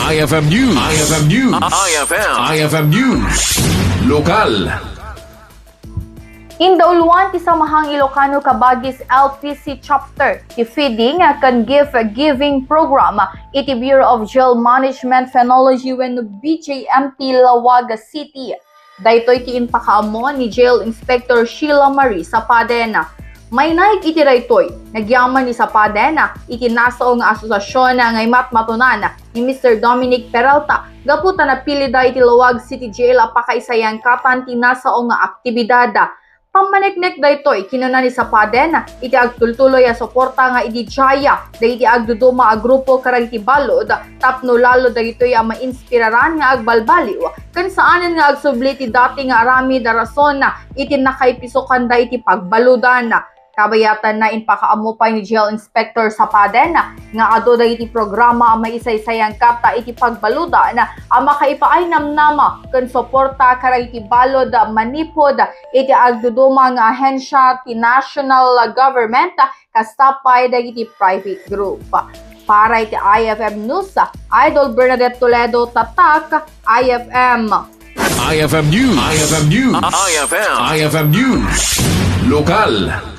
IFM News. IFM News. IFM News. Lokal. Indauluan ti samahang Ilocano Kabagis LPC chapter ti feeding kan gift-giving program iti Bureau of Jail Management Phenology wenno BJMP Laoag City. Daytoy ti inpakaamo ni Jail Inspector Sheila Marie Sapadena. May naig iti daytoy nagyaman ni Sapadena iti nasao nga asosasyon nga matmatunan ni Mr. Dominic Peralta gaputa na pilida iti Laoag City Jail apakaisayangkatan ti nasao nga aktibidad. Pamaneknek daytoy kinuna ni Sapadena iti agtultuloy a suporta nga iti Jaya dahiti agduduma a grupo karag iti balod tapno lalo daytoy a mainspiraran nga agbalbaliw kan saanen nga agsubli ti dati nga arami da rason na iti nakaipisokan da iti pagbaludan. Kabayatan na inpakaamo pa ni Jail Inspector Sapadena nga ado dayiti programa ang maisaysayangkat ta iti pagbaluda na ang makaipaay namnama kan suporta karag iti balod manipod iti agduduma nga ahensya ti national government kastapay dagiti private group. Para iti IFM News, Idol Bernadette Toledo Tatak, IFM. IFM News. IFM News. IFM News. Lokal.